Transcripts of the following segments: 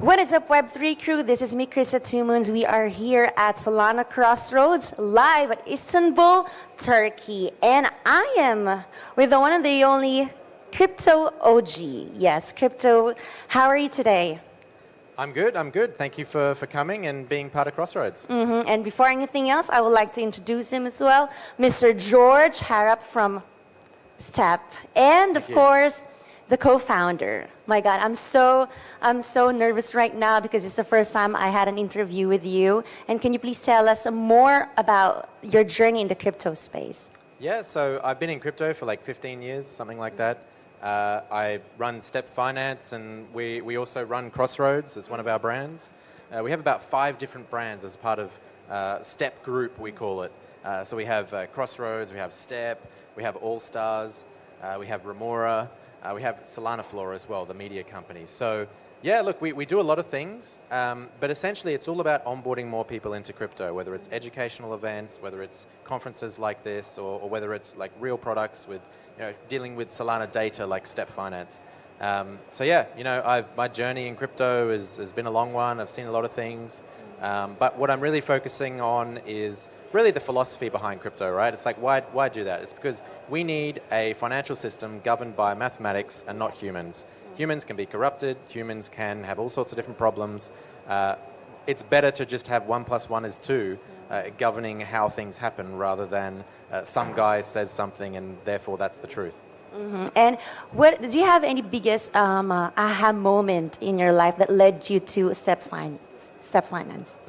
What is up, Web3 crew? This is me, Krista Two Moons. We are here at Solana Crossroads, live at Istanbul, Turkey. And I am with the one and the only Crypto OG. Yes, Crypto, how are you today? I'm good. Thank you for coming and being part of Crossroads. And before anything else, I would like to introduce him as well, Mr. George Harrop from Step. And of course, the co-founder. My God, I'm so nervous right now because it's the first time I had an interview with you. And can you please tell us more about your journey in the crypto space? Yeah, so I've been in crypto for like 15 years, something like that. I run Step Finance, and we also run Crossroads. It's one of our brands. We have about 5 different brands as part of Step Group, we call it. So we have Crossroads, we have Step, we have All Stars, we have Remora. We have Solana Floor as well, the media company. So yeah, look, we do a lot of things, but essentially it's all about onboarding more people into crypto, whether it's educational events, whether it's conferences like this, or whether it's like real products with, dealing with Solana data like Step Finance. So yeah, my journey in crypto has been a long one. I've seen a lot of things, but what I'm really focusing on is really the philosophy behind crypto, right? It's like, why do that? It's because we need a financial system governed by mathematics and not humans. Humans can be corrupted, humans can have all sorts of different problems. It's better to just have 1 + 1 = 2 governing how things happen rather than some guy says something and therefore that's the truth. And do you have any biggest aha moment in your life that led you to Step Finance?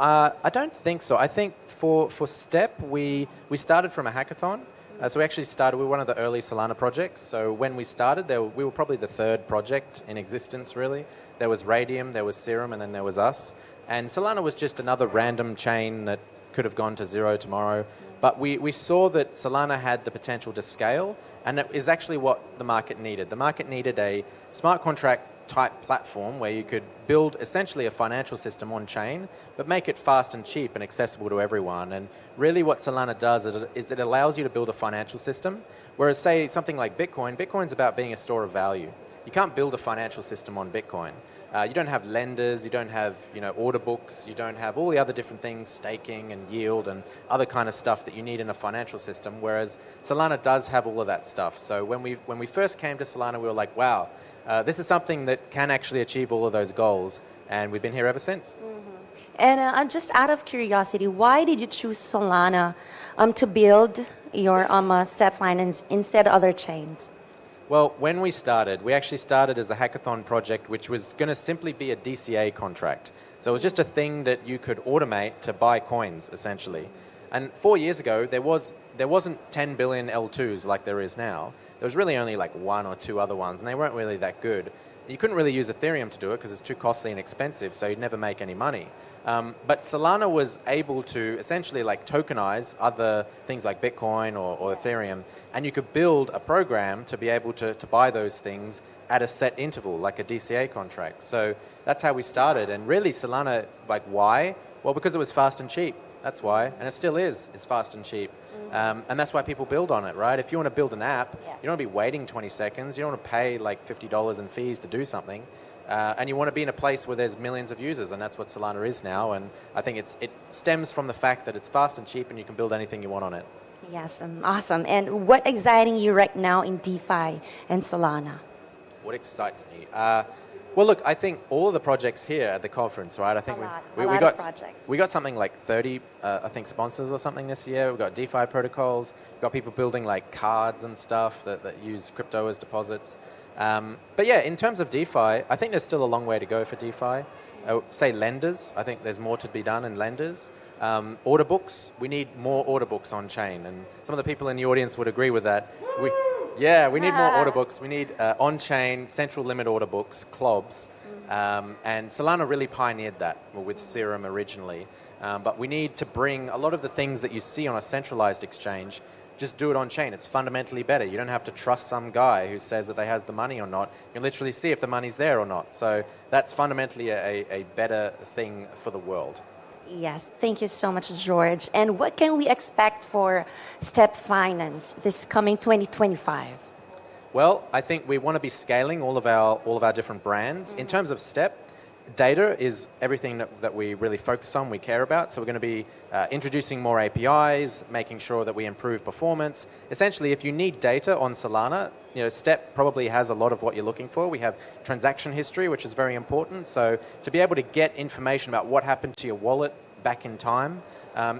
I don't think so. I think for Step, we started from a hackathon. So we actually we were one of the early Solana projects. So when we started, we were probably the 3rd project in existence, really. There was Radium, there was Serum, and then there was us. And Solana was just another random chain that could have gone to zero tomorrow. But we saw that Solana had the potential to scale, and it is actually what the market needed. The market needed a smart contract type platform where you could build essentially a financial system on chain, but make it fast and cheap and accessible to everyone. And really what Solana does is it allows you to build a financial system, whereas say something like Bitcoin's about being a store of value. You can't build a financial system on Bitcoin. You don't have lenders, you don't have order books, you don't have all the other different things, staking and yield and other kind of stuff that you need in a financial system, whereas Solana does have all of that stuff. So when we first came to Solana, we were like, wow, this is something that can actually achieve all of those goals, and we've been here ever since. And just out of curiosity, why did you choose Solana to build your Step Finance instead of other chains? Well, when we actually started as a hackathon project, which was going to simply be a DCA contract. So it was just a thing that you could automate to buy coins, essentially. And 4 years ago, there wasn't 10 billion L2s like there is now. There was really only like 1 or 2 other ones, and they weren't really that good. You couldn't really use Ethereum to do it because it's too costly and expensive, so you'd never make any money. But Solana was able to essentially like tokenize other things like Bitcoin or Ethereum, and you could build a program to be able to buy those things at a set interval, like a DCA contract. So that's how we started. And really Solana, like why? Well, because it was fast and cheap. That's why, and it still is. It's fast and cheap. And that's why people build on it, right? If you want to build an app, you don't want to be waiting 20 seconds. You don't want to pay like $50 in fees to do something. And you want to be in a place where there's millions of users, and that's what Solana is now. And I think it stems from the fact that it's fast and cheap and you can build anything you want on it. Yes, awesome. And what exciting you right now in DeFi and Solana? What excites me? Well, look, I think all of the projects here at the conference, right? I think we got something like 30, I think, sponsors or something this year. We've got DeFi protocols. We've got people building like cards and stuff that use crypto as deposits. But yeah, in terms of DeFi, I think there's still a long way to go for DeFi. Say lenders, I think there's more to be done in lenders. Order books, we need more order books on chain, and some of the people in the audience would agree with that. We need more order books. We need on-chain central limit order books, CLOBs, and Solana really pioneered that with Serum originally. But we need to bring a lot of the things that you see on a centralized exchange, just do it on chain. It's fundamentally better. You don't have to trust some guy who says that they has the money or not. You can literally see if the money's there or not. So that's fundamentally a better thing for the world. Yes, thank you so much, George. And what can we expect for Step Finance this coming 2025? Well, I think we want to be scaling all of our different brands. In terms of Step, data is everything that we really focus on, we care about. So we're going to be introducing more APIs, making sure that we improve performance. Essentially, if you need data on Solana, Step probably has a lot of what you're looking for. We have transaction history, which is very important. So to be able to get information about what happened to your wallet back in time,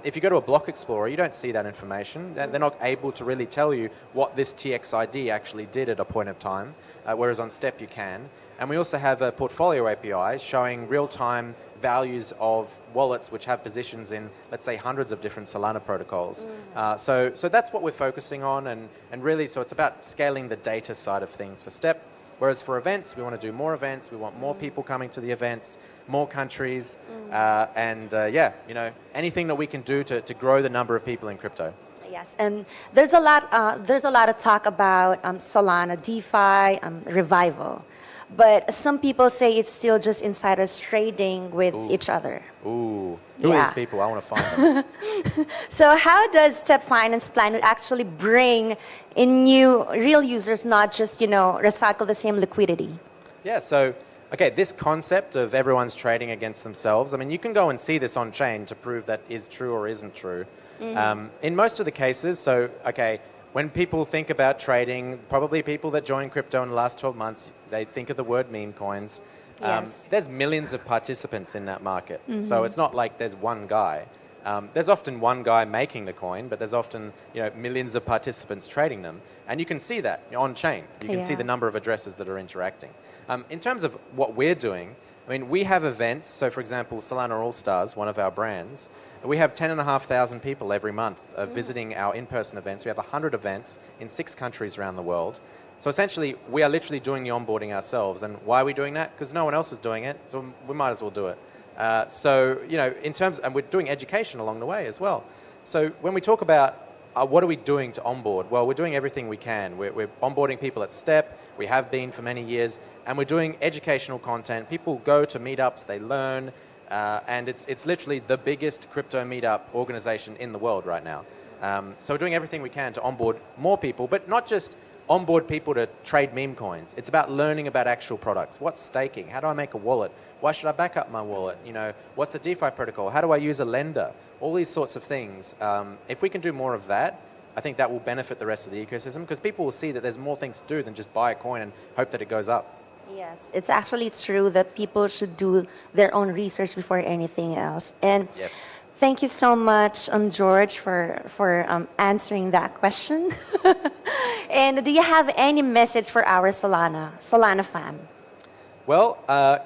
if you go to a block explorer, you don't see that information. They're not able to really tell you what this TXID actually did at a point of time, whereas on Step you can. And we also have a portfolio API showing real-time values of wallets which have positions in, let's say, hundreds of different Solana protocols. So that's what we're focusing on, and really, so it's about scaling the data side of things for Step. Whereas for events, we want to do more events, we want more people coming to the events, more countries, and anything that we can do to grow the number of people in crypto. Yes, and there's a lot of talk about Solana, DeFi, revival. But some people say it's still just insiders trading with each other. Who are these people? I want to find them. So how does Step Finance plan to actually bring in new real users, not just, recycle the same liquidity? Yeah, so, okay, this concept of everyone's trading against themselves, I mean, you can go and see this on chain to prove that is true or isn't true. In most of the cases, so, okay, when people think about trading, probably people that joined crypto in the last 12 months, they think of the word meme coins. Yes. There's millions of participants in that market. So it's not like there's one guy. There's often one guy making the coin, but there's often millions of participants trading them. And you can see that on chain. You can see the number of addresses that are interacting. In terms of what we're doing, I mean, we have events. So for example, Solana All-Stars, one of our brands, we have 10,500 people every month visiting our in-person events. We have 100 events in 6 countries around the world. So essentially, we are literally doing the onboarding ourselves. And why are we doing that? Because no one else is doing it, so we might as well do it. In terms, and we're doing education along the way as well. So when we talk about what are we doing to onboard, well, we're doing everything we can. We're onboarding people at Step. We have been for many years, and we're doing educational content. People go to meetups, they learn. And it's literally the biggest crypto meetup organization in the world right now. So we're doing everything we can to onboard more people, but not just onboard people to trade meme coins. It's about learning about actual products. What's staking? How do I make a wallet? Why should I back up my wallet? What's a DeFi protocol? How do I use a lender? All these sorts of things. If we can do more of that, I think that will benefit the rest of the ecosystem, because people will see that there's more things to do than just buy a coin and hope that it goes up. Yes, it's actually true that people should do their own research before anything else. And yes. Thank you so much, George, for answering that question. And do you have any message for our Solana fam? Well,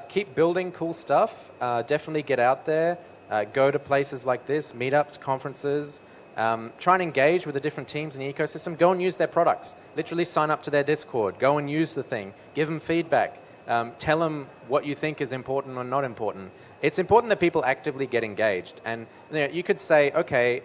keep building cool stuff. Definitely get out there. Go to places like this, meetups, conferences. Try and engage with the different teams in the ecosystem. Go and use their products. Literally sign up to their Discord. Go and use the thing. Give them feedback. Tell them what you think is important or not important. It's important that people actively get engaged. And you could say, okay,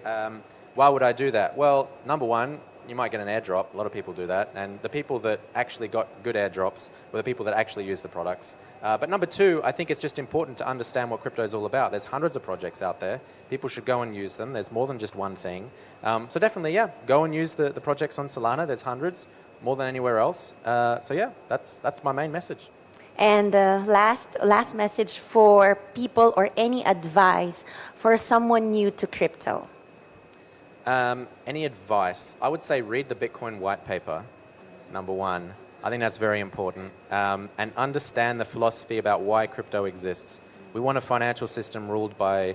why would I do that? Well, number one, you might get an airdrop. A lot of people do that. And the people that actually got good airdrops were the people that actually use the products. But number two, I think it's just important to understand what crypto is all about. There's hundreds of projects out there. People should go and use them. There's more than just one thing. So definitely, go and use the projects on Solana. There's hundreds, more than anywhere else. That's my main message. And last message for people, or any advice for someone new to crypto? Any advice? I would say read the Bitcoin white paper, number one. I think that's very important. And understand the philosophy about why crypto exists. We want a financial system ruled by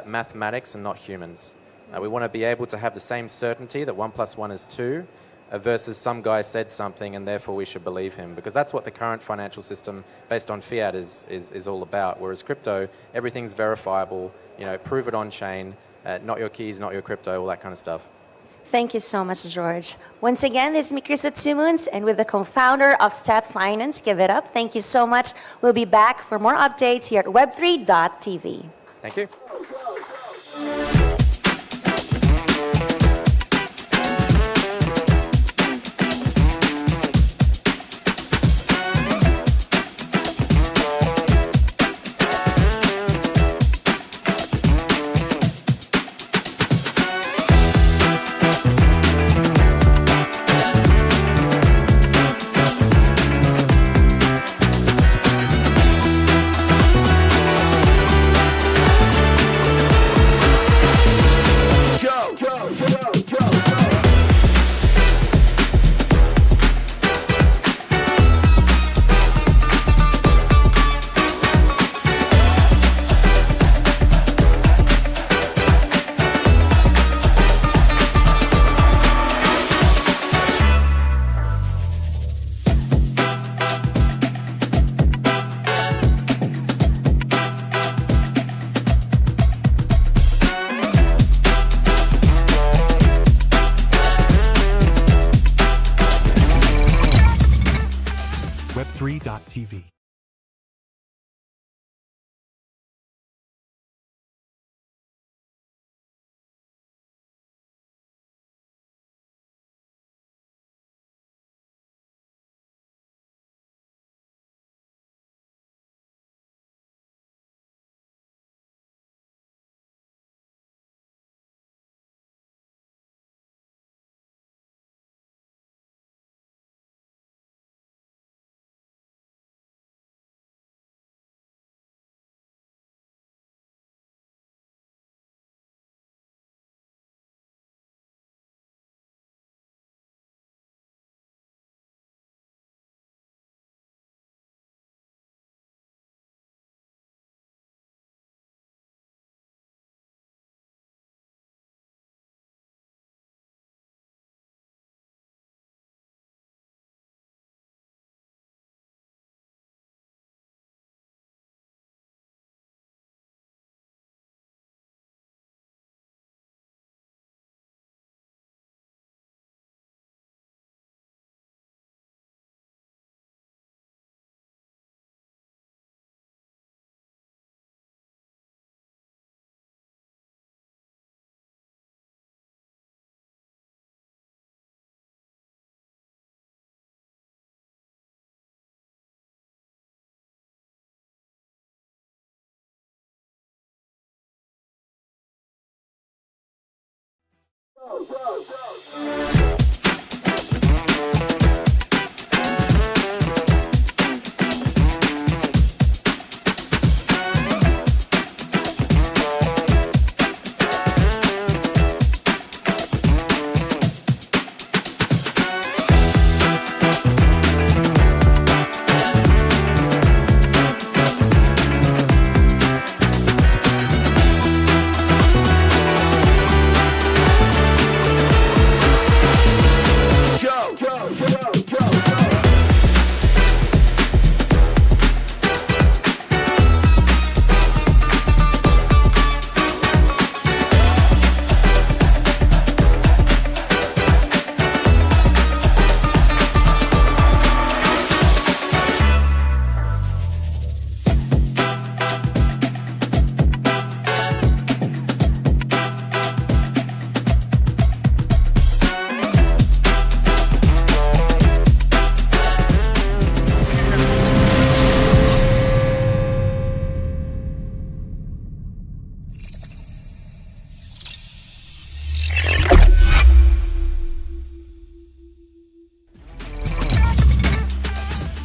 mathematics and not humans. We want to be able to have the same certainty that 1 + 1 is 2, versus some guy said something and therefore we should believe him. Because that's what the current financial system based on fiat is all about. Whereas crypto, everything's verifiable, prove it on chain, not your keys, not your crypto, all that kind of stuff. Thank you so much, George. Once again, this is Mikirsa Tumuns, and with the co-founder of Step Finance. Give it up. Thank you so much. We'll be back for more updates here at Web3 TV. Thank you. Web3.tv.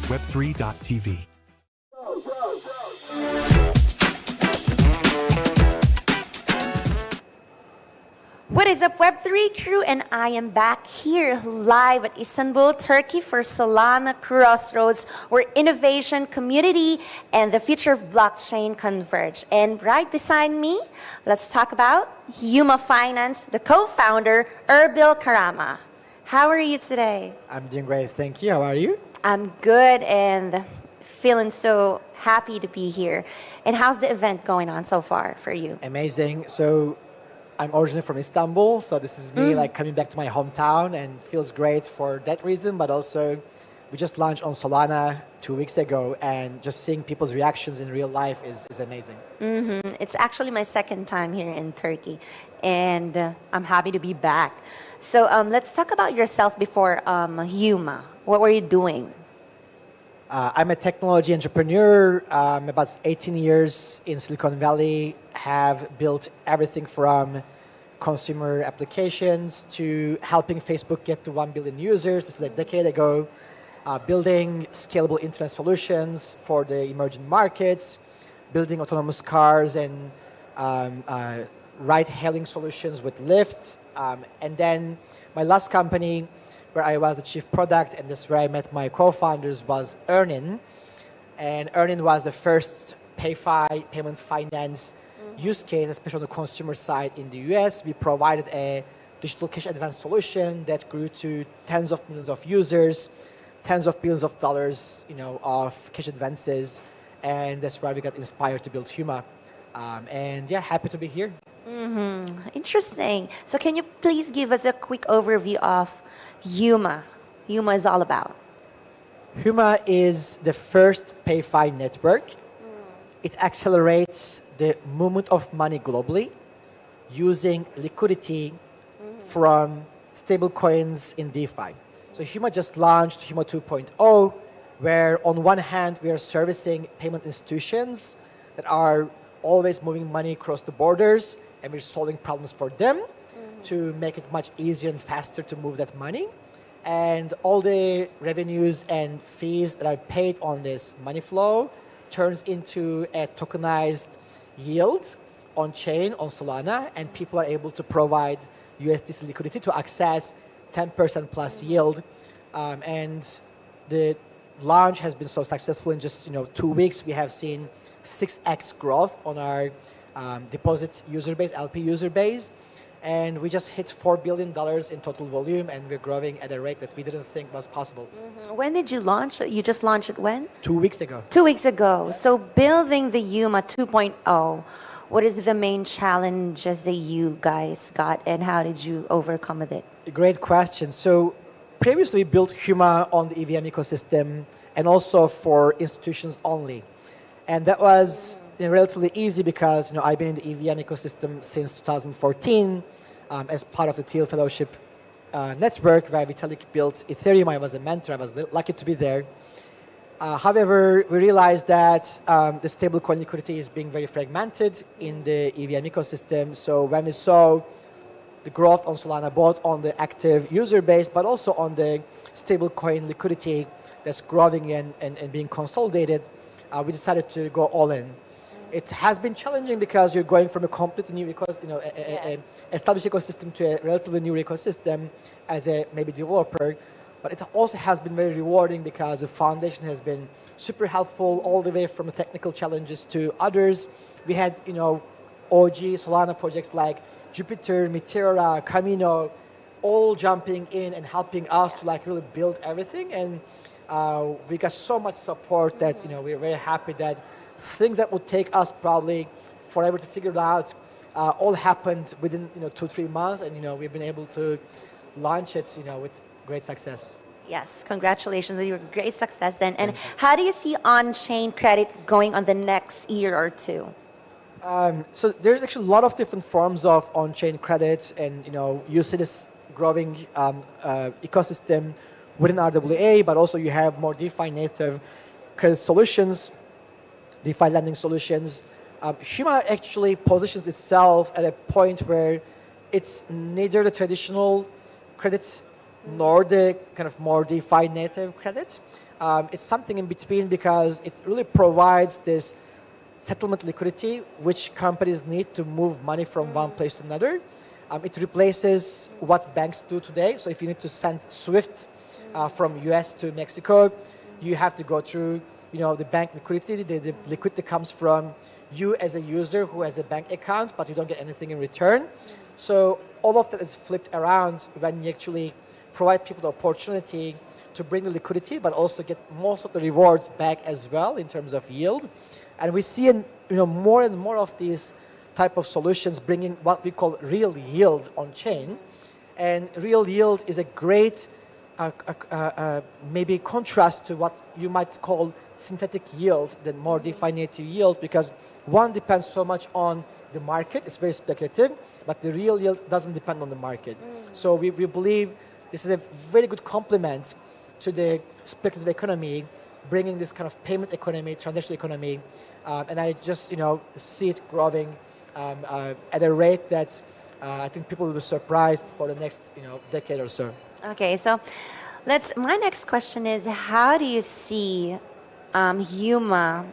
Web3.tv. What is up, Web3 crew? And I am back here live at Istanbul, Turkey for Solana Crossroads, where innovation, community, and the future of blockchain converge. And right beside me, let's talk about Yuma Finance, the co-founder, Erbil Karama. How are you today? I'm doing great, thank you. How are you? I'm good and feeling so happy to be here. And how's the event going on so far for you? Amazing. So I'm originally from Istanbul, so this is me like coming back to my hometown and feels great for that reason, but also we just launched on Solana 2 weeks ago and just seeing people's reactions in real life is amazing. It's actually my second time here in Turkey, and I'm happy to be back. So let's talk about yourself before Yuma. What were you doing? I'm a technology entrepreneur. About 18 years in Silicon Valley, have built everything from consumer applications to helping Facebook get to 1 billion users. This is a decade ago. Building scalable internet solutions for the emerging markets, building autonomous cars and ride-hailing solutions with Lyft. And then my last company, where I was the chief product, and this is where I met my co-founders, was Earnin. And Earnin was the first payment finance use case, especially on the consumer side in the US. We provided a digital cash advance solution that grew to tens of millions of users, tens of billions of dollars, of cash advances. And that's why we got inspired to build Yuma. And yeah, happy to be here. Interesting. So can you please give us a quick overview of Yuma? Yuma is all about. Huma is the first PayFi network. It accelerates the movement of money globally using liquidity from stable coins in DeFi. So Huma just launched Huma 2.0, where on one hand we are servicing payment institutions that are always moving money across the borders, and we're solving problems for them to make it much easier and faster to move that money. And all the revenues and fees that are paid on this money flow turns into a tokenized yield on chain on Solana, and people are able to provide USDC liquidity to access 10% plus yield. And the launch has been so successful. In just 2 weeks, we have seen 6x growth on our deposit user base, LP user base. And we just hit $4 billion in total volume, and we're growing at a rate that we didn't think was possible. When did you launch it? You just launched it when? 2 weeks ago. 2 weeks ago. So building the Huma 2.0, what is the main challenges that you guys got, and how did you overcome with it? Great question. So previously we built Huma on the EVM ecosystem and also for institutions only. And that was relatively easy because I've been in the EVM ecosystem since 2014 as part of the Thiel Fellowship network where Vitalik built Ethereum. I was a mentor. I was lucky to be there. However, we realized that the stablecoin liquidity is being very fragmented in the EVM ecosystem. So when we saw the growth on Solana, both on the active user base, but also on the stablecoin liquidity that's growing and being consolidated, we decided to go all in. It has been challenging because you're going from a completely new established ecosystem to a relatively new ecosystem as a maybe developer. But it also has been very rewarding because the foundation has been super helpful all the way from the technical challenges to others. We had, OG Solana projects like Jupiter, Meteora, Camino, all jumping in and helping us to really build everything. And we got so much support that, we're very happy that things that would take us probably forever to figure it out all happened within, 2-3 months. And, we've been able to launch it, with great success. Yes, congratulations on your great success then. And how do you see on-chain credit going on the next year or two? So there's actually a lot of different forms of on-chain credit, and you see this growing ecosystem within RWA, but also you have more DeFi native credit solutions, DeFi lending solutions. Huma actually positions itself at a point where it's neither the traditional credit nor the kind of more DeFi native credit. It's something in between because it really provides this settlement liquidity which companies need to move money from one place to another. It replaces what banks do today. So if you need to send SWIFT from US to Mexico, you have to go through the bank liquidity. The liquidity comes from you as a user who has a bank account, but you don't get anything in return. So all of that is flipped around when you actually provide people the opportunity to bring the liquidity, but also get most of the rewards back as well in terms of yield. And we see more and more of these type of solutions bringing what we call real yield on chain. And real yield is a great maybe contrast to what you might call synthetic yield, the more DeFi native yield, because one depends so much on the market. It's very speculative, but the real yield doesn't depend on the market. So we believe this is a very good complement to the speculative economy, bringing this kind of payment economy, transaction economy, and I just see it growing at a rate that I think people will be surprised for the next decade or so. Okay, so my next question is, how do you see Huma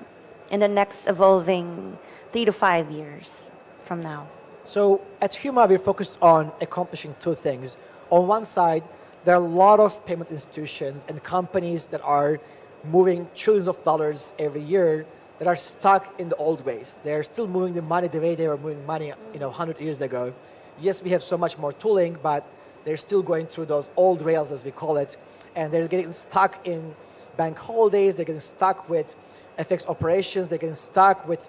in the next evolving 3 to 5 years from now? So at Huma, we're focused on accomplishing two things. On one side, there are a lot of payment institutions and companies that are moving trillions of dollars every year that are stuck in the old ways. They're still moving the money the way they were moving money 100 years ago. Yes, we have so much more tooling, but they're still going through those old rails, as we call it, and they're getting stuck in bank holidays. They're getting stuck with FX operations. They're getting stuck with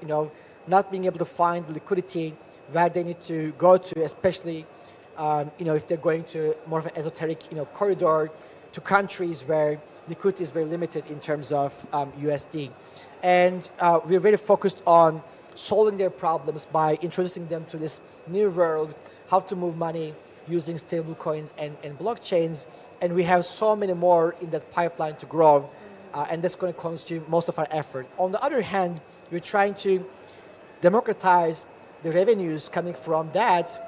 not being able to find liquidity where they need to go to, especially if they're going to more of an esoteric corridor to countries where liquidity is very limited in terms of USD. And we're very focused on solving their problems by introducing them to this new world, how to move money using stable coins and blockchains. And we have so many more in that pipeline to grow, and that's going to consume most of our effort. On the other hand, we're trying to democratize the revenues coming from that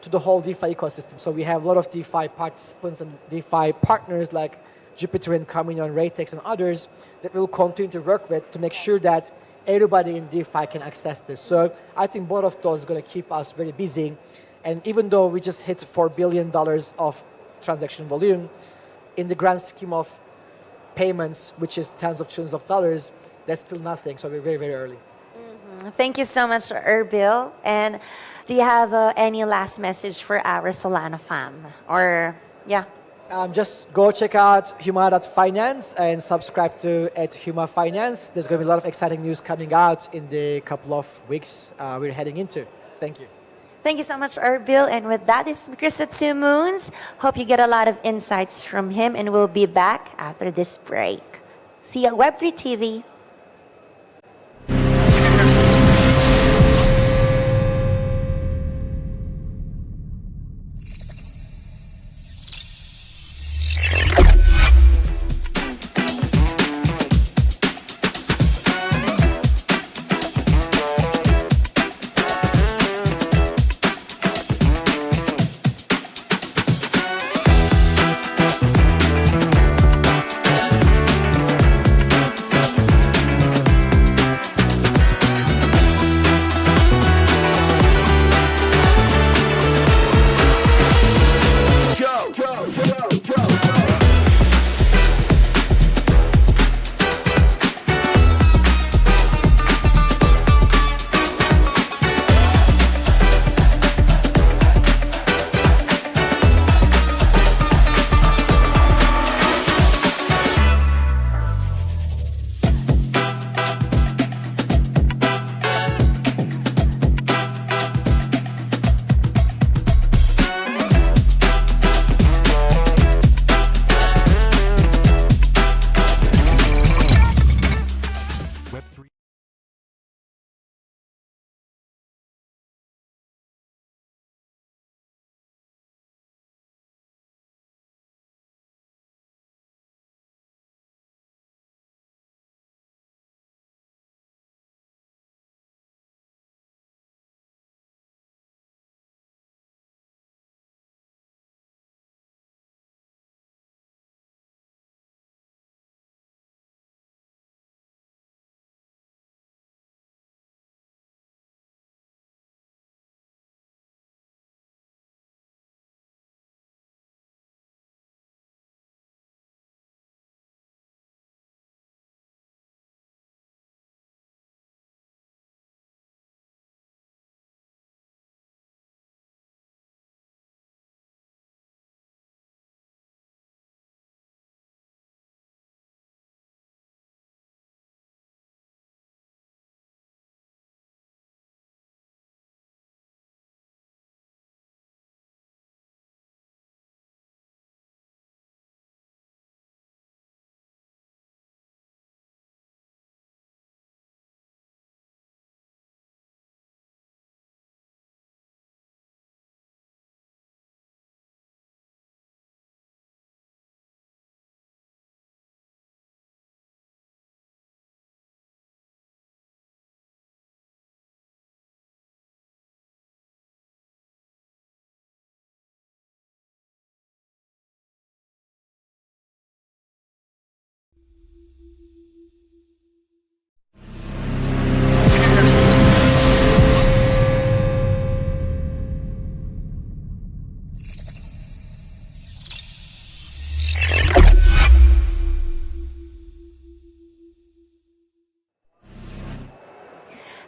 to the whole DeFi ecosystem. So we have a lot of DeFi participants and DeFi partners like Jupiter and Communion, Ratex and others that we'll continue to work with to make sure that everybody in DeFi can access this. So I think both of those are going to keep us very busy. And even though we just hit $4 billion of transaction volume, in the grand scheme of payments, which is tens of trillions of dollars, that's still nothing. So we're very, very early. Thank you so much, Erbil. And do you have any last message for our Solana fam? Or, yeah. Just go check out Huma.finance and subscribe to @Huma Finance. There's going to be a lot of exciting news coming out in the couple of weeks we're heading into. Thank you. Thank you so much, Erbil. And with that, this is Chris at 2 Moons. Hope you get a lot of insights from him, and we'll be back after this break. See you at Web3 TV.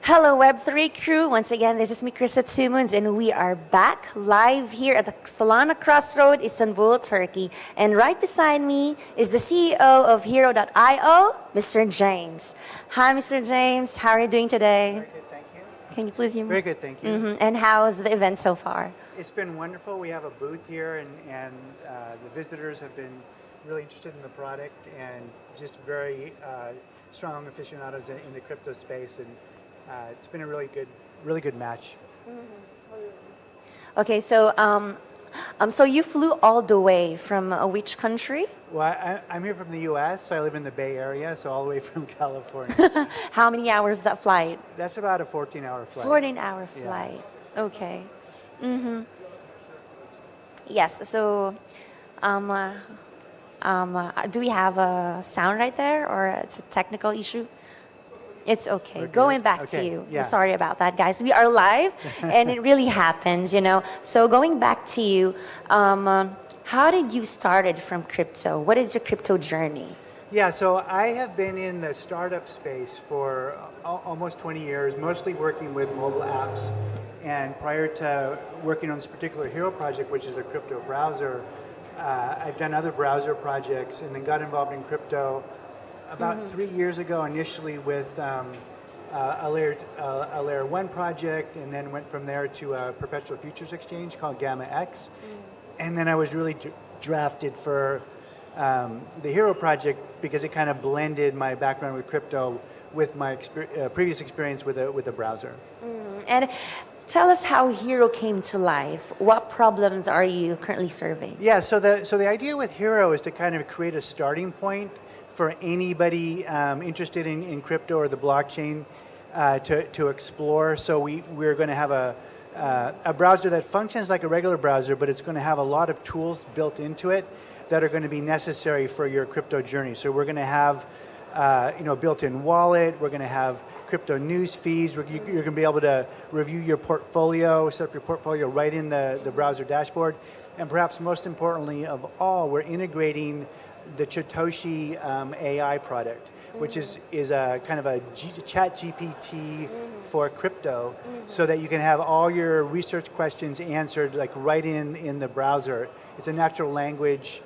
Hello, Web3 crew. Once again, this is me, Chris at 2 Moons, and we are back live here at the Solana Crossroads, Istanbul, Turkey. And right beside me is the CEO of Hero.io, Mr. James. Hi, Mr. James. How are you doing today? Very good, thank you. Can you please hear me? Very good, thank you. And how's the event so far? It's been wonderful. We have a booth here, and the visitors have been really interested in the product, and just very strong aficionados in the crypto space, and it's been a really good match. Okay, so so you flew all the way from which country? Well, I'm here from the U.S., so I live in the Bay Area, so all the way from California. How many hours that flight? That's about a 14-hour flight. 14-hour Yeah. flight. Okay. Yes. So, do we have a sound right there, or it's a technical issue? It's okay. We're Going good. back to Okay, you. yeah. Sorry about that, guys. We are live, and it really happens, you know. So going back to you, how did you started from crypto? What is your crypto journey? Yeah, so I have been in the startup space for almost 20 years, mostly working with mobile apps. And prior to working on this particular hero project, which is a crypto browser, I've done other browser projects and then got involved in crypto about 3 years ago, initially with a layer 1 project, and then went from there to a perpetual futures exchange called Gamma X. And then I was really drafted for the hero project because it kind of blended my background with crypto with my previous experience with a browser. And tell us how Hero came to life. What problems are you currently serving? Yeah, so the idea with Hero is to kind of create a starting point for anybody interested in crypto or the blockchain to explore. So we're going to have a browser that functions like a regular browser, but it's going to have a lot of tools built into it that are going to be necessary for your crypto journey. So we're going to have built-in wallet. We're going to have crypto news feeds. You're going to be able to review your portfolio, set up your portfolio right in the browser dashboard. And perhaps most importantly of all, we're integrating the Satoshi AI product, which is a kind of a chat GPT for crypto, so that you can have all your research questions answered like right in the browser. It's a natural language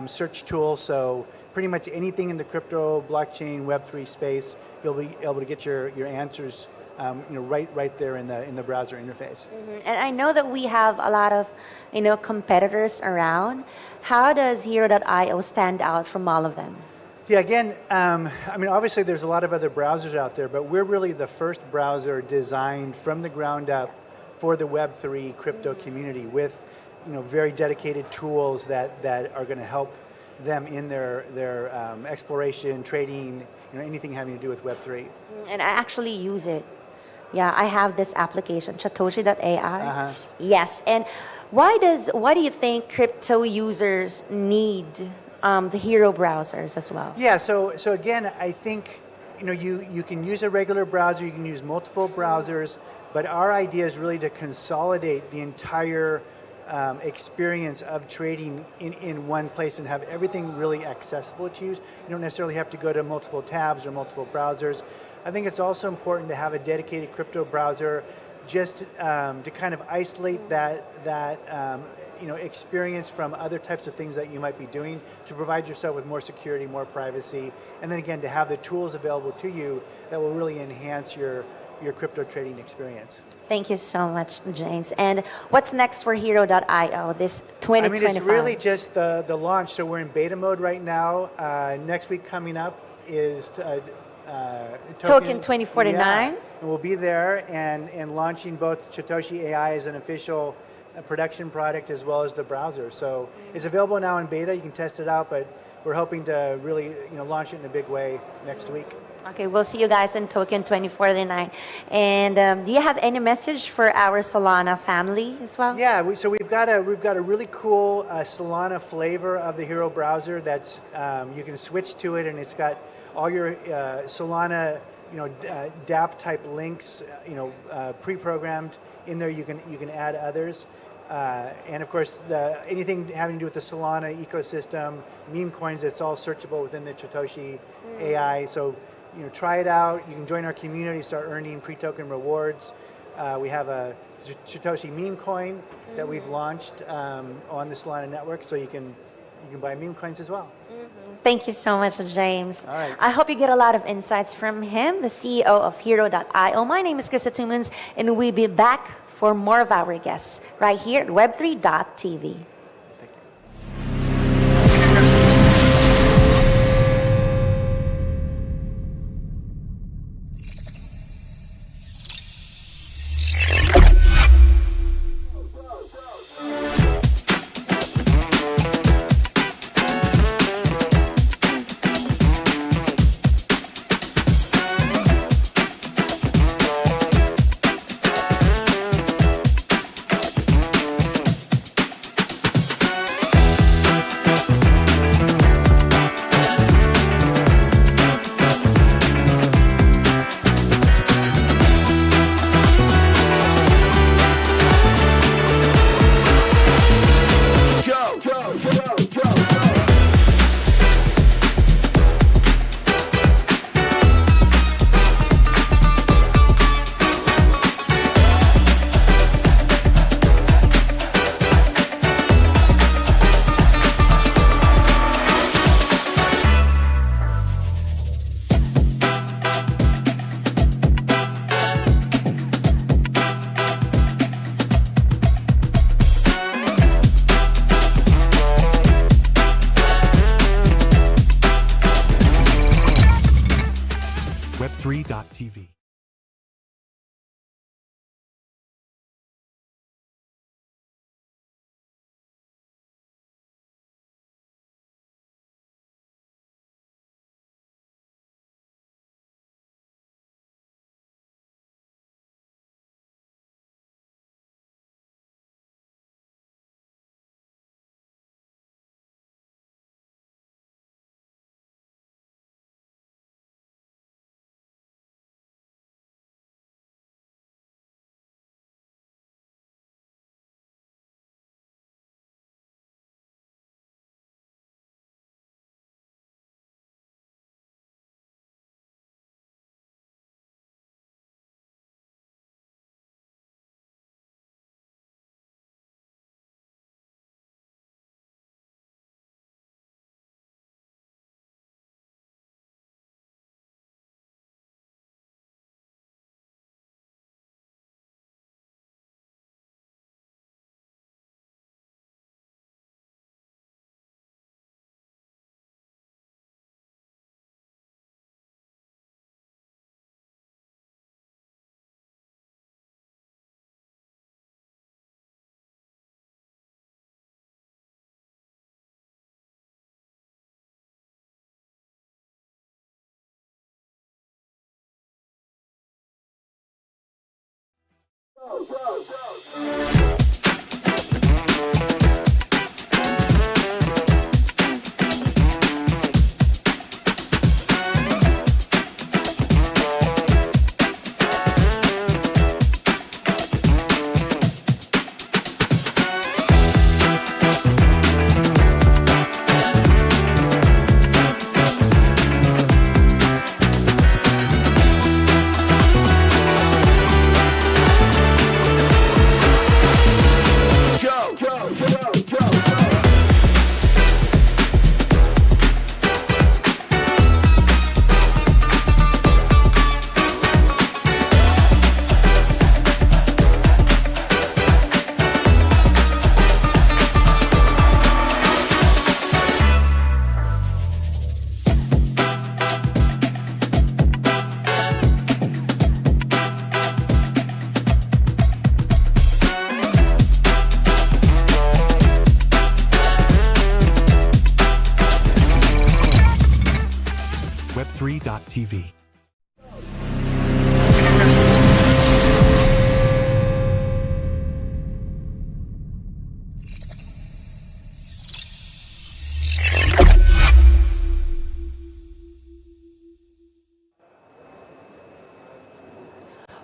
search tool, so pretty much anything in the crypto, blockchain, Web3 space, you'll be able to get your answers right there in the browser interface. And I know that we have a lot of, competitors around. How does Hero.io stand out from all of them? Yeah, again, obviously there's a lot of other browsers out there, but we're really the first browser designed from the ground up for the Web3 crypto community with, very dedicated tools that are going to help them in their exploration, trading, anything having to do with Web3. And I actually use it. Yeah, I have this application, Satoshi.ai. Yes, and why do you think crypto users need the Hero browsers as well? Yeah, so again, I think you can use a regular browser, you can use multiple browsers, but our idea is really to consolidate the entire experience of trading in one place and have everything really accessible to you. You don't necessarily have to go to multiple tabs or multiple browsers. I think it's also important to have a dedicated crypto browser just to kind of isolate that experience from other types of things that you might be doing, to provide yourself with more security, more privacy, and then again to have the tools available to you that will really enhance your crypto trading experience. Thank you so much, James. And what's next for Hero.io this 2025? It's really just the launch. So we're in beta mode right now. Next week coming up is Token 2049. Yeah, and we'll be there and launching both Satoshi AI as an official production product as well as the browser. So it's available now in beta. You can test it out, but we're hoping to really launch it in a big way next week. Okay, we'll see you guys in Token 2049. And do you have any message for our Solana family as well? Yeah, so we've got a really cool Solana flavor of the Hero browser that's you can switch to it, and it's got all your Solana dApp type links pre-programmed in there. You can add others. And of course, anything having to do with the Solana ecosystem, meme coins, it's all searchable within the Satoshi AI. So, try it out. You can join our community, start earning pre-token rewards. We have a Satoshi meme coin that we've launched on the Solana network, so you can buy meme coins as well. Thank you so much, James. All right. I hope you get a lot of insights from him, the CEO of Hero.io. My name is Krista Tumans, and we'll be back for more of our guests right here at Web3.tv. Thank you. Web3.tv. Web3.tv.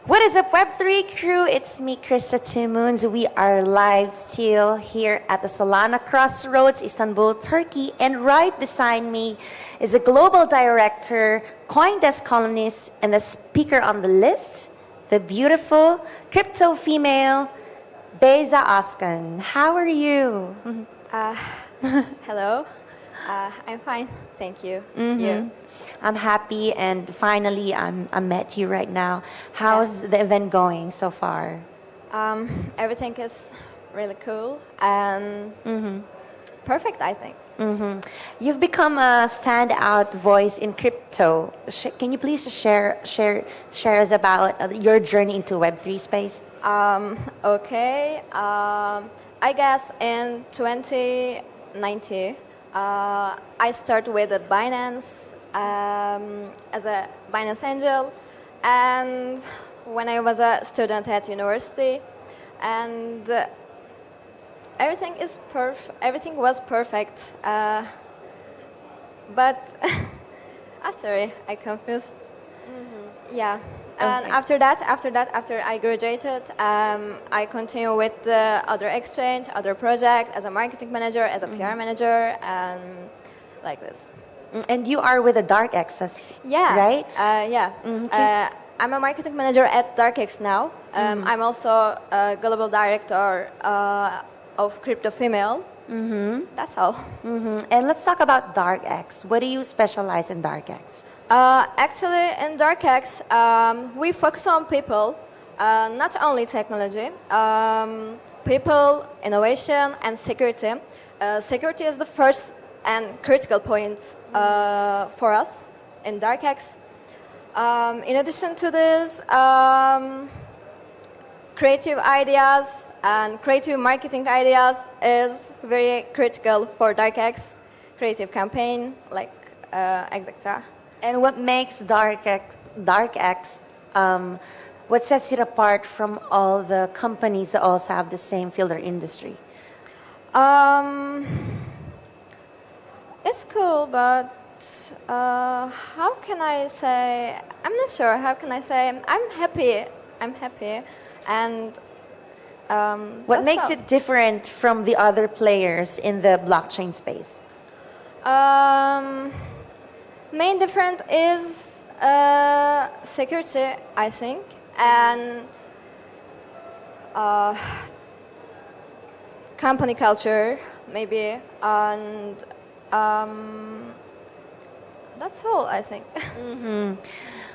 What is up, Web3 crew? It's me, Krista Two Moons. We are live still here at the Solana Crossroads, Istanbul, Turkey. And right beside me is a global director, CoinDesk columnist, and the speaker on the list, the beautiful crypto female, Beyza Askan. How are you? Hello. I'm fine, thank you. You? I'm happy, and finally I met you right now. How's the event going so far? Everything is really cool and perfect, I think. You've become a standout voice in crypto. Can you please share us about your journey into Web3 space? Okay. I guess in 2019, I started with a Binance as a Binance Angel, and when I was a student at university, and everything was perfect, but sorry, I confused. Yeah. And Okay. after I graduated, I continue with the other exchange, other project as a marketing manager, as a PR manager, and like this. And you are with the Dark Access, Yeah. right? Yeah. Okay. I'm a marketing manager at DarkX now. I'm also a global director of Crypto Female. That's all. And let's talk about DarkX. What do you specialize in DarkX? Actually, in DarkX, we focus on people, not only technology, people, innovation, and security. Security is the first and critical point for us in DarkX. In addition to this, creative ideas and creative marketing ideas is very critical for DarkX creative campaign, like etc. And what makes DarkX, what sets it apart from all the companies that also have the same field or industry? It's cool, but how can I say? I'm not sure. How can I say? I'm happy. I'm happy, and What that's makes all. it different from the other players in the blockchain space? Main difference is security, I think, and company culture, maybe, and that's all, I think.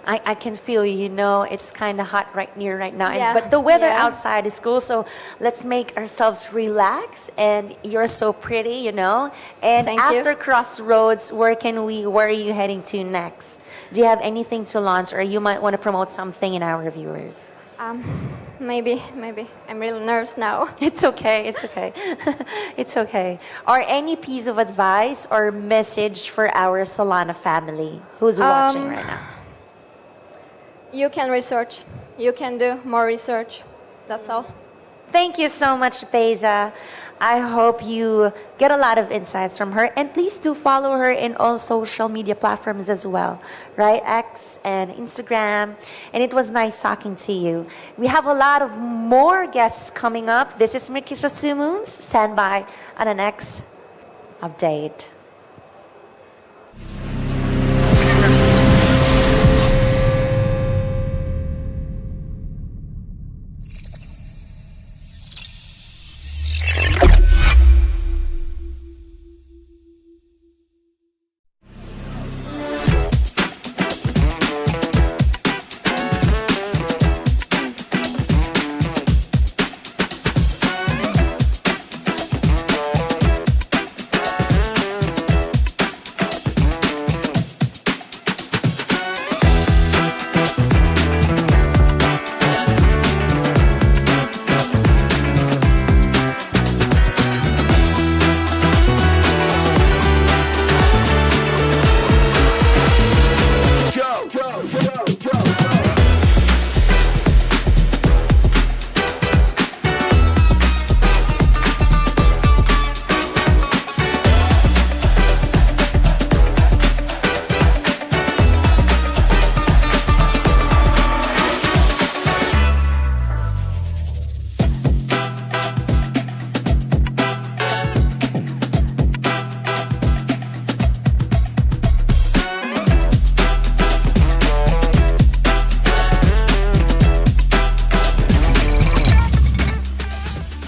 I can feel you know it's kind of hot right now, Yeah, but the weather yeah. outside is cool, so let's make ourselves relax. And you're so pretty, you know. And Thank you. after Crossroads, where are you heading to next? Do you have anything to launch, or you might want to promote something in our viewers? Maybe. I'm really nervous now. It's okay. It's okay. It's okay. Or any piece of advice or message for our Solana family who's watching right now? You can research. You can do more research. That's all. Thank you so much, Beza. I hope you get a lot of insights from her. And please do follow her in all social media platforms as well, right? X and Instagram. And it was nice talking to you. We have a lot of more guests coming up. This is Mirkisha Sumuns. Stand by on the next update.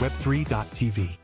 Web3.tv.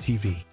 Web3.tv.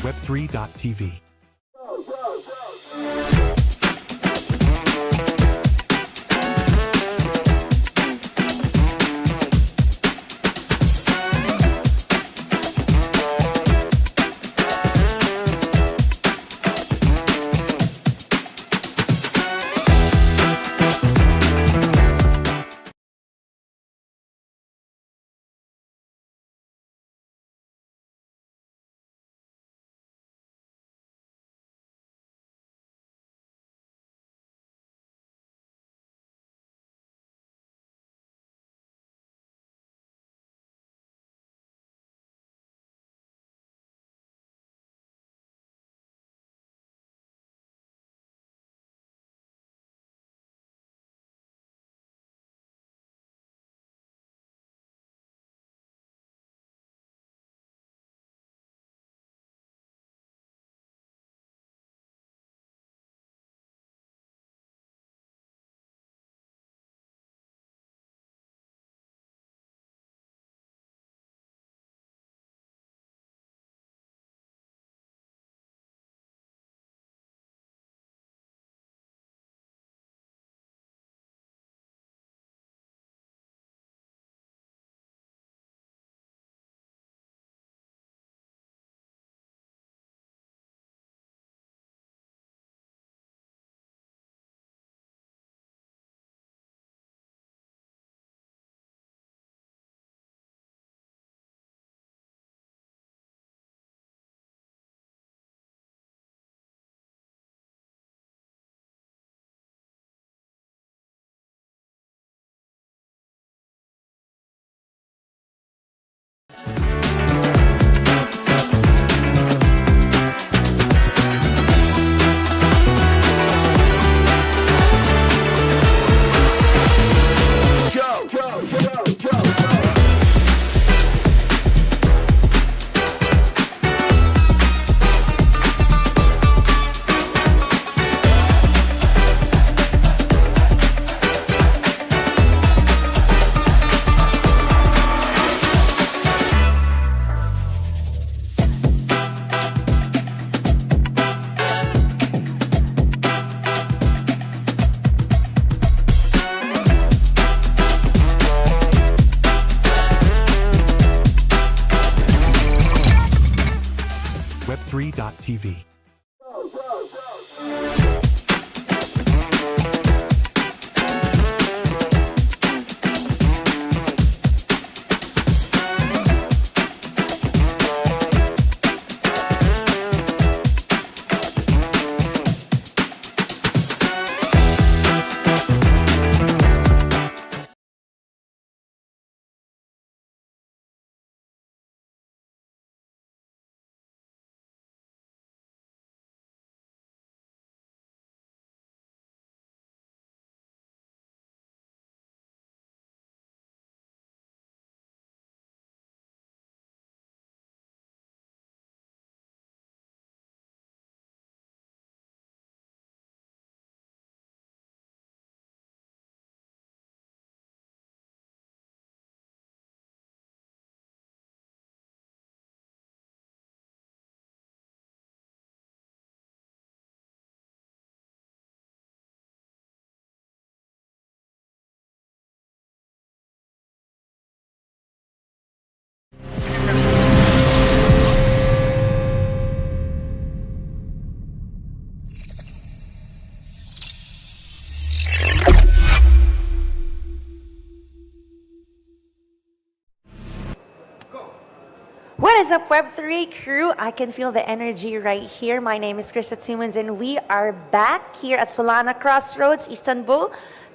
Web3.tv. Web3.tv. is up, Web3 crew? I can feel the energy right here. My name is Krista Tumans, and we are back here at Solana Crossroads, Istanbul,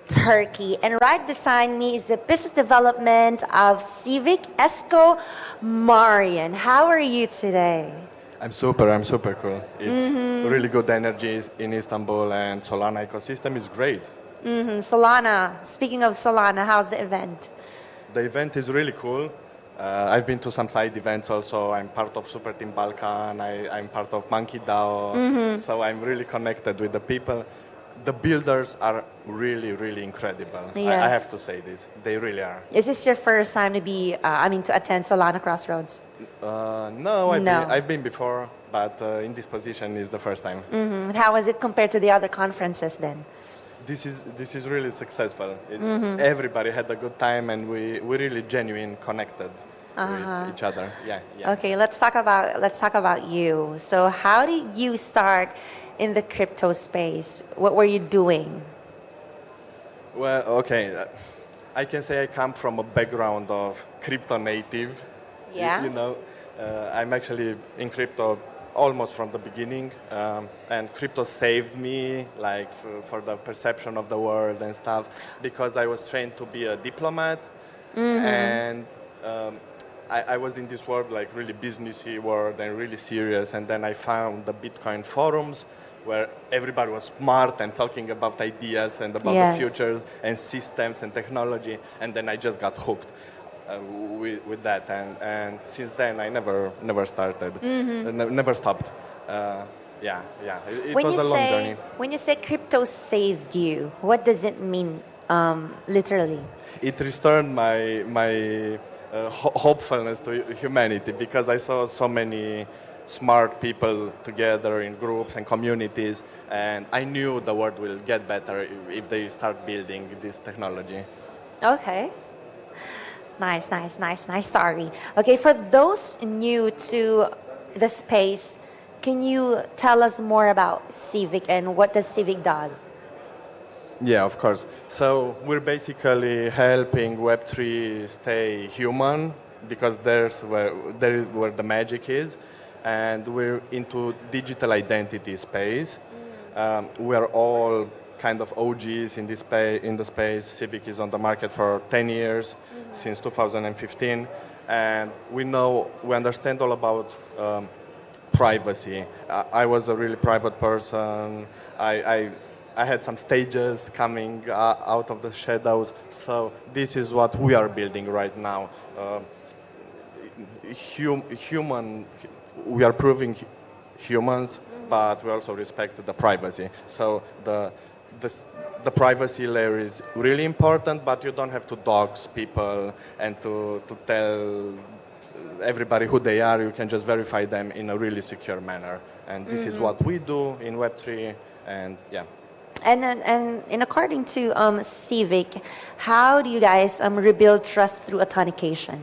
Turkey. And right beside me is the business development of Civic, Esko Marian. How are you today? I'm super cool. It's really good energy in Istanbul, and Solana ecosystem is great. Solana, speaking of Solana, how's the event? The event is really cool. I've been to some side events also. I'm part of Super Team Balkan. I'm part of Monkey DAO. So I'm really connected with the people. The builders are really incredible. Yes. I have to say this. They really are. Is this your first time to be, to attend Solana Crossroads? No, I've been before, but in this position is the first time. And how was it compared to the other conferences then? This is really successful. Everybody had a good time, and we really genuine connected with each other. Yeah. Okay, let's talk about you. So how did you start in the crypto space? What were you doing? Well, okay, I can say I come from a background of crypto native. Yeah. You know, I'm actually in crypto almost from the beginning, and crypto saved me, like for the perception of the world and stuff, because I was trained to be a diplomat, and I was in this world, like really businessy world and really serious, and then I found the Bitcoin forums where everybody was smart and talking about ideas and about the futures and systems and technology, and then I just got hooked. With that, and since then I never started, never stopped. It was a long journey. When you say crypto saved you, what does it mean literally? It restored my hopefulness to humanity, because I saw so many smart people together in groups and communities, and I knew the world will get better if they start building this technology. Okay. Nice story. Okay, for those new to the space, can you tell us more about Civic and what does Civic does? Yeah, of course. So we're basically helping Web3 stay human, because there's where the magic is, and we're into digital identity space. We are all kind of OGs in the space. Civic is on the market for 10 years, since 2015, and we understand all about privacy. I was a really private person. I had some stages coming out of the shadows, so this is what we are building right now. We are proving humans, but we also respect the privacy. So the privacy layer is really important, but you don't have to dox people and to tell everybody who they are. You can just verify them in a really secure manner. And this is what we do in Web3, and yeah. And according to Civic, how do you guys rebuild trust through authentication?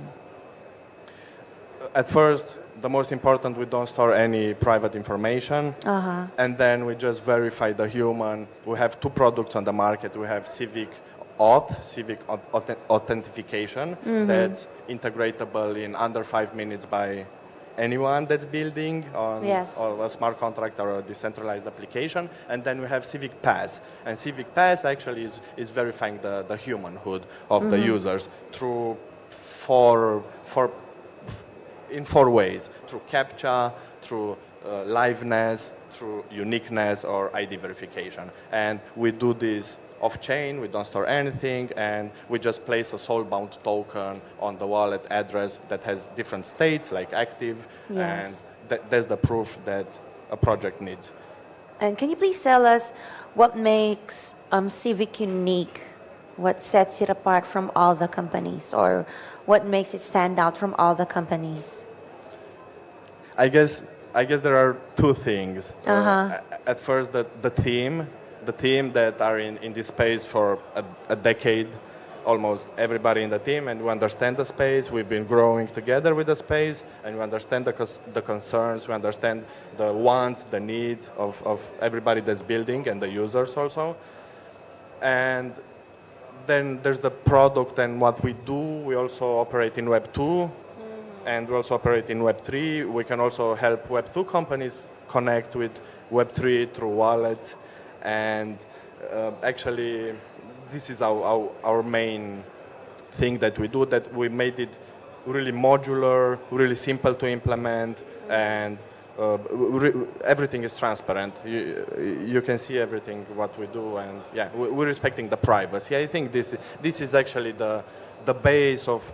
At first, the most important, we don't store any private information, and then we just verify the human. We have two products on the market. We have Civic Authentication, that's integratable in under 5 minutes by anyone that's building on or a smart contract or a decentralized application. And then we have Civic Pass. And Civic Pass actually is verifying the humanhood of the users through in four ways: through CAPTCHA, through liveness, through uniqueness, or ID verification. And we do this off-chain. We don't store anything, and we just place a soul-bound token on the wallet address that has different states, like active, and that's the proof that a project needs. And can you please tell us what makes Civic unique? What sets it apart from all the companies, or what makes it stand out from all the companies? I guess there are two things. At first, the team that are in this space for a decade, almost everybody in the team, and we understand the space. We've been growing together with the space, and we understand the concerns. We understand the wants, the needs of everybody that's building, and the users also. And then there's the product and what we do. We also operate in Web 2, and we also operate in Web3. We can also help Web2 companies connect with Web3 through wallets. And actually, this is our main thing that we do, that we made it really modular, really simple to implement, and everything is transparent. You can see everything what we do, and yeah, we're respecting the privacy. I think this is actually the base of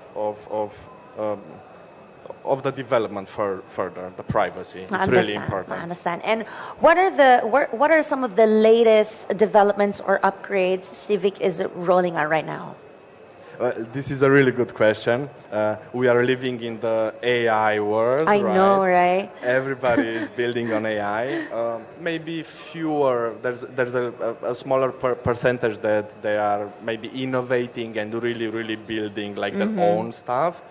the development further. The privacy. It's really important. I understand. And what are some of the latest developments or upgrades Civic is rolling out right now? This is a really good question. We are living in the AI world. I know, right? Everybody is building on AI. Maybe fewer. There's a smaller percentage that they are maybe innovating and really building like their own stuff.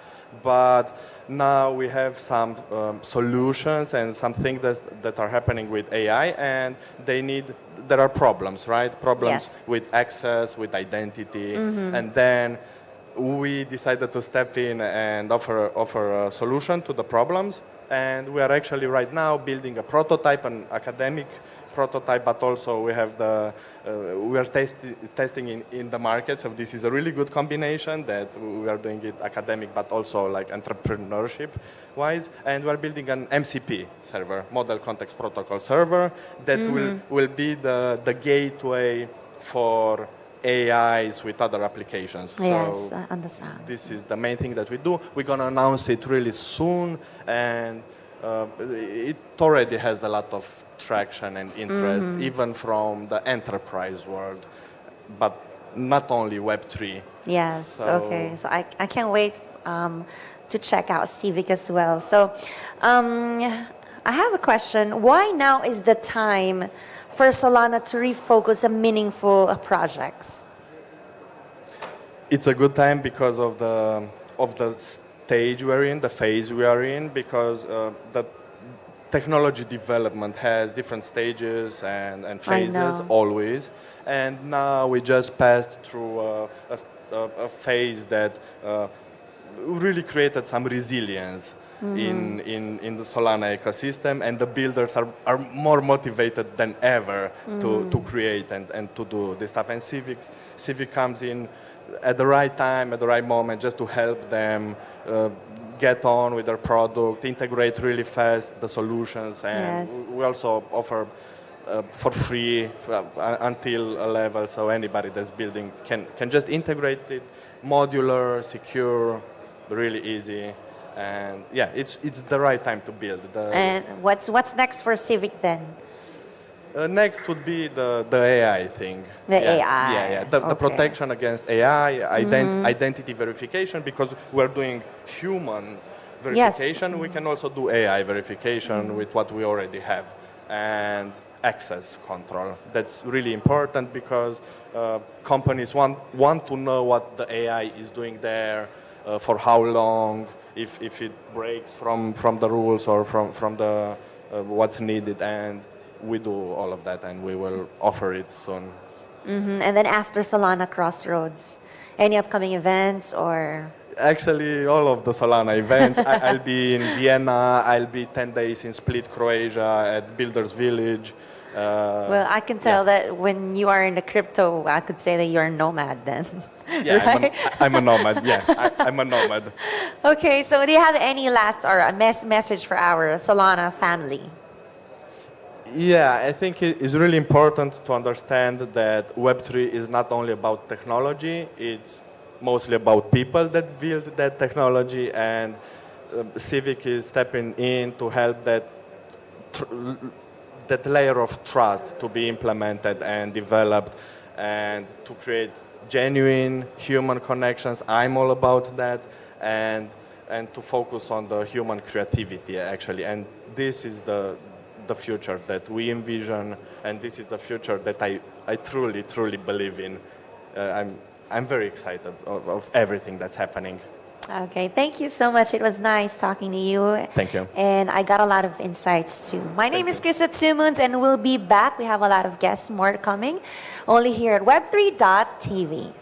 But now we have some solutions and some things that are happening with AI, and there are problems, right? Problems with access, with identity, and then we decided to step in and offer a solution to the problems. And we are actually right now building a prototype, an academic prototype, but also we have we are testing in the market. So this is a really good combination that we are doing it academic, but also like entrepreneurship wise. And we are building an MCP server, Model Context Protocol server, that will be the gateway for AIs with other applications. Yes, so I understand. this is the main thing that we do. We're going to announce it really soon, and it already has a lot of traction and interest, even from the enterprise world, but not only Web3. Yes, okay. So I can't wait to check out Civic as well. So I have a question. Why now is the time for Solana to refocus on meaningful projects? It's a good time because of the stage we're in, the phase we are in, because the technology development has different stages and phases always. And now we just passed through a phase that really created some resilience in the Solana ecosystem, and the builders are more motivated than ever to create and to do this stuff. And Civic comes in at the right time, at the right moment, just to help them get on with their product, integrate really fast the solutions, and we also offer for free until a level, so anybody that's building can just integrate it, modular, secure, really easy. And yeah, it's the right time to build. And what's next for Civic then? Next would be the AI thing. The AI. Yeah. The protection against AI, identity verification, because we're doing human verification. We can also do AI verification with what we already have. And access control. That's really important because companies want to know what the AI is doing there, for how long, if it breaks from the rules or from the what's needed, and we do all of that, and we will offer it soon. And then after Solana Crossroads, any upcoming events or? Actually, all of the Solana events. I'll be in Vienna. I'll be 10 days in Split, Croatia, at Builders Village. Well, I can tell that when you are in the crypto, I could say that you're a nomad then. Yeah, right? I'm a nomad. Yeah, I'm a nomad. Okay, so do you have any last or a message for our Solana family? Yeah, I think it's really important to understand that Web3 is not only about technology, it's mostly about people that build that technology, and Civic is stepping in to help that layer of trust to be implemented and developed, and to create genuine human connections. I'm all about that, and to focus on the human creativity actually. And this is the future that we envision, and this is the future that I truly believe in. I'm very excited of everything that's happening. Okay, thank you so much. It was nice talking to you. Thank you. And I got a lot of insights too. My name is Krista Tumuns, and we'll be back. We have a lot of guests more coming, only here at Web3.tv.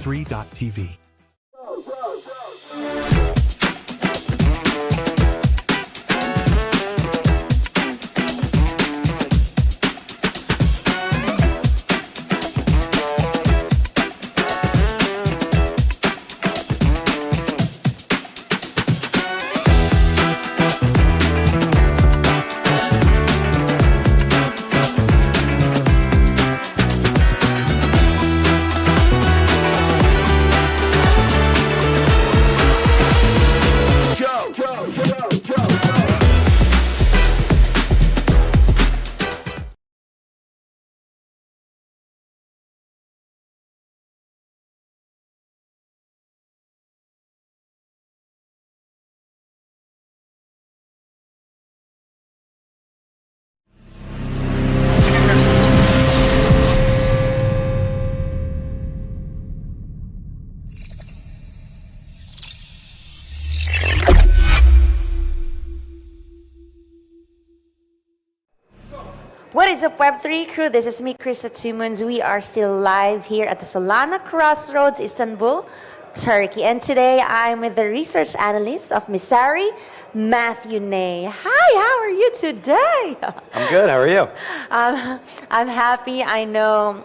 Web3.tv. What is up, Web3 crew? This is me, Chris Atumuns. We are still live here at the Solana Crossroads, Istanbul, Turkey. And today I'm with the research analyst of Misari, Matthew Ney. Hi, how are you today? I'm good. How are you? I'm happy. I know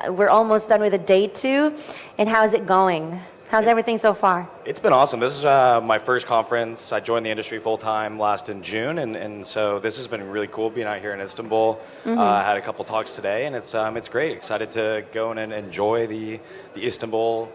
we're almost done with the day 2. And how's it going? How's everything so far? It's been awesome. This is my first conference. I joined the industry full-time last in June, and so this has been really cool being out here in Istanbul. I had a couple talks today, and it's great. Excited to go and enjoy the Istanbul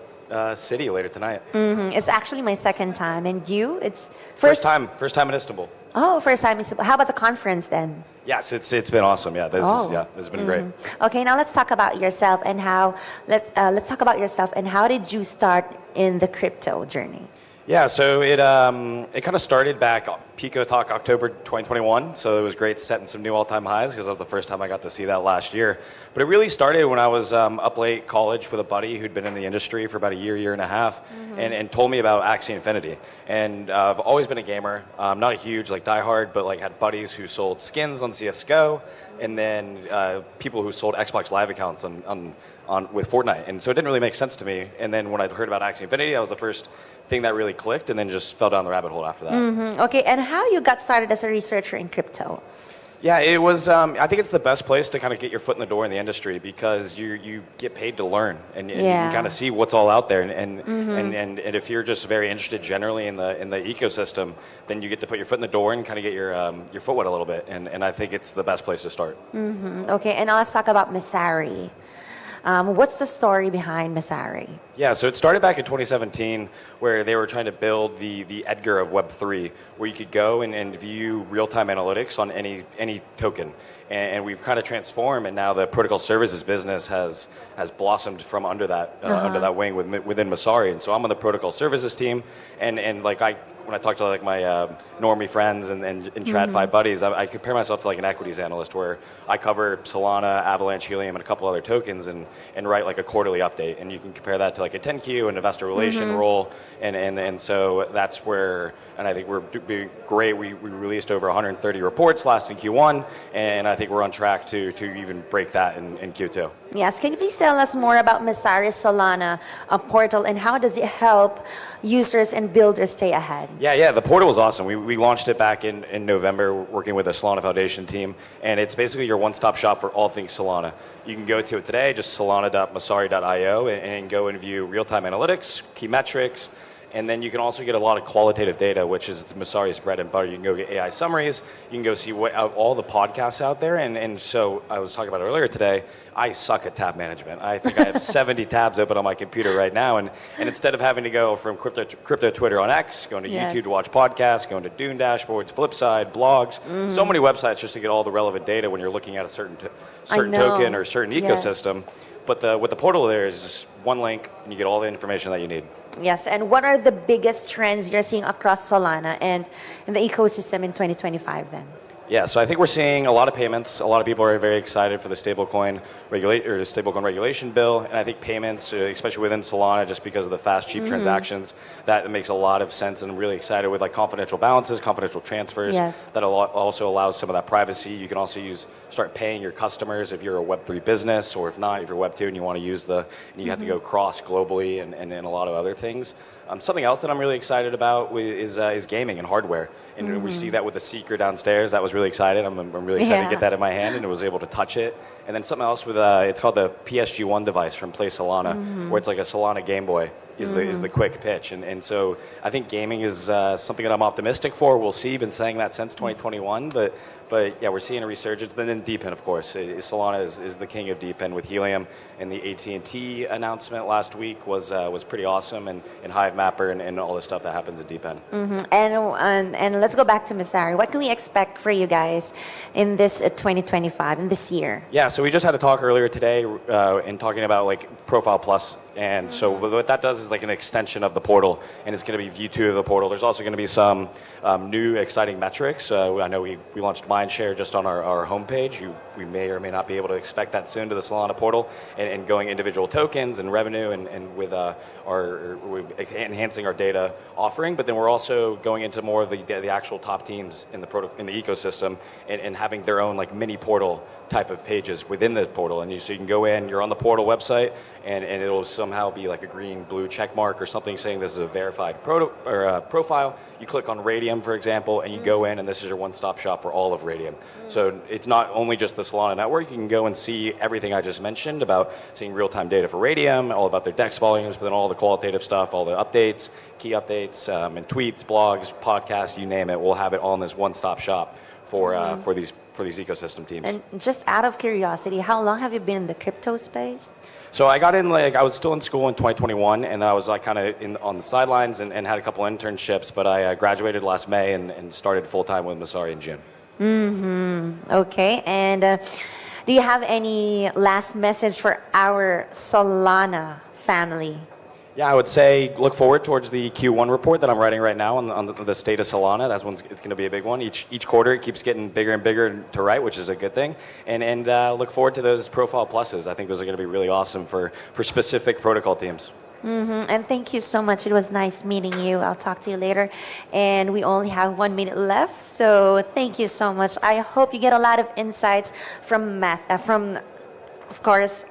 city later tonight. It's actually my second time. And you? It's First time in Istanbul. Oh, first time in Istanbul. How about the conference then? Yes, it's been awesome. Yeah, this has been great. Okay, now let's talk about yourself and how let's talk about yourself and how did you start in the crypto journey? Yeah, so it kind of started back Pico Talk October 2021. So it was great setting some new all-time highs because that was the first time I got to see that last year. But it really started when I was up late college with a buddy who'd been in the industry for about a year and a half, and told me about Axie Infinity. And I've always been a gamer. Not a huge diehard, but had buddies who sold skins on CS:GO, and then people who sold Xbox Live accounts on with Fortnite. And so it didn't really make sense to me. And then when I heard about Axie Infinity, that was the first thing that really clicked, and then just fell down the rabbit hole after that. Okay, and how you got started as a researcher in crypto? Yeah, it was. I think it's the best place to kind of get your foot in the door in the industry because you get paid to learn and you can kind of see what's all out there. And if you're just very interested generally in the ecosystem, then you get to put your foot in the door and kind of get your foot wet a little bit. And I think it's the best place to start. Okay, and now let's talk about Misari. What's the story behind Misari? Yeah, so it started back in 2017 where they were trying to build the Edgar of Web3, where you could go and view real-time analytics on any token. And we've kind of transformed, and now the protocol services business has blossomed from under that wing within Misari. And so I'm on the protocol services team, and when I talk to my normie friends and TradFi buddies, I compare myself to an equities analyst where I cover Solana, Avalanche, Helium, and a couple other tokens and write a quarterly update. And you can compare that to a 10Q, an investor relation role. And so that's where, and I think we're doing great. We released over 130 reports last in Q1, and I think we're on track to even break that in Q2. Yes, can you please tell us more about Misari Solana portal and how does it help users and builders stay ahead? Yeah, the portal was awesome. We launched it back in November working with the Solana Foundation team, and it's basically your one-stop shop for all things Solana. You can go to it today, just solana.misari.io, and go and view real-time analytics, key metrics, and then you can also get a lot of qualitative data, which is Misari's bread and butter. You can go get AI summaries. You can go see all the podcasts out there. And so I was talking about earlier today, I suck at tab management. I think I have 70 tabs open on my computer right now. And instead of having to go from crypto Twitter on X, going to YouTube to watch podcasts, going to Dune dashboards, Flipside, blogs, so many websites just to get all the relevant data when you're looking at a certain token or a certain ecosystem. But what the portal there is just one link, and you get all the information that you need. Yes, and what are the biggest trends you're seeing across Solana and in the ecosystem in 2025 then? Yeah, so I think we're seeing a lot of payments. A lot of people are very excited for the stablecoin regulation bill, and I think payments, especially within Solana, just because of the fast, cheap transactions, that makes a lot of sense. And I'm really excited with like confidential balances, confidential transfers. Yes. That also allows some of that privacy. You can also start paying your customers if you're a Web3 business, or if not, if you're Web2 and you want to use and you have to go cross globally and a lot of other things. Something else that I'm really excited about is gaming and hardware, and we see that with the Seeker downstairs. That was really excited. I'm really excited to get that in my hand, and was able to touch it. And then something else with it's called the PSG1 device from Play Solana, where it's like a Solana Game Boy is the quick pitch, and so I think gaming is something that I'm optimistic for. We'll see. Been saying that since 2021, but yeah, we're seeing a resurgence. Then DeepIn, of course, Solana is the king of DeepIn with Helium, and the AT&T announcement last week was pretty awesome, and Hive Mapper and all the stuff that happens at DeepIn. And let's go back to Masari. What can we expect for you guys in this 2025, in this year? Yeah, so we just had a talk earlier today in talking about like Profile Plus. And so what that does is like an extension of the portal, and it's going to be view 2 of the portal. There's also going to be some new exciting metrics. I know we launched Mindshare just on our homepage. We may or may not be able to expect that soon to the Solana portal, and going individual tokens and revenue, and with we're enhancing our data offering. But then we're also going into more of the actual top teams in the ecosystem, and having their own like mini portal type of pages within the portal. And so you can go in, you're on the portal website, and it'll somehow be like a green blue check mark or something saying this is a verified profile. You click on Radium, for example, and you go in, and this is your one-stop shop for all of Radium. So it's not only just the Solana network. You can go and see everything I just mentioned about seeing real-time data for Radium, all about their DEX volumes, but then all the qualitative stuff, all the updates, key updates, and tweets, blogs, podcasts, you name it. We'll have it all in this one-stop shop for these ecosystem teams. And just out of curiosity, how long have you been in the crypto space? So I got in I was still in school in 2021, and I was like kind of on the sidelines and had a couple internships, but I graduated last May and started full-time with Masari in June. Okay, and do you have any last message for our Solana family? Yeah, I would say look forward towards the Q1 report that I'm writing right now on the state of Solana. It's going to be a big one. Each quarter it keeps getting bigger and bigger to write, which is a good thing. And look forward to those profile pluses. I think those are going to be really awesome for specific protocol teams. And thank you so much. It was nice meeting you. I'll talk to you later. And we only have 1 minute left, so thank you so much. I hope you get a lot of insights from of course,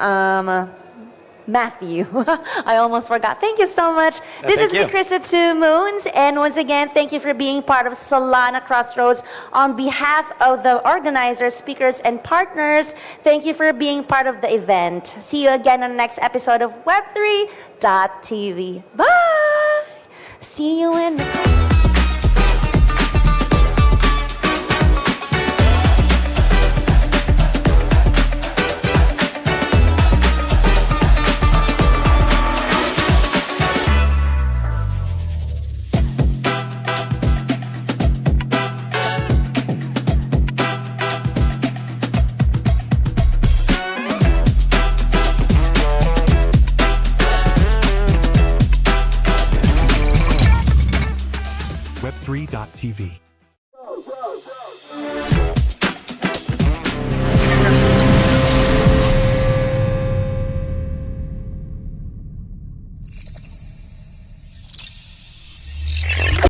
Matthew. I almost forgot. Thank you so much. This is Krista 2 Moons, and once again, thank you for being part of Solana Crossroads. On behalf of the organizers, speakers, and partners, thank you for being part of the event. See you again on the next episode of Web3 TV. Bye! See you in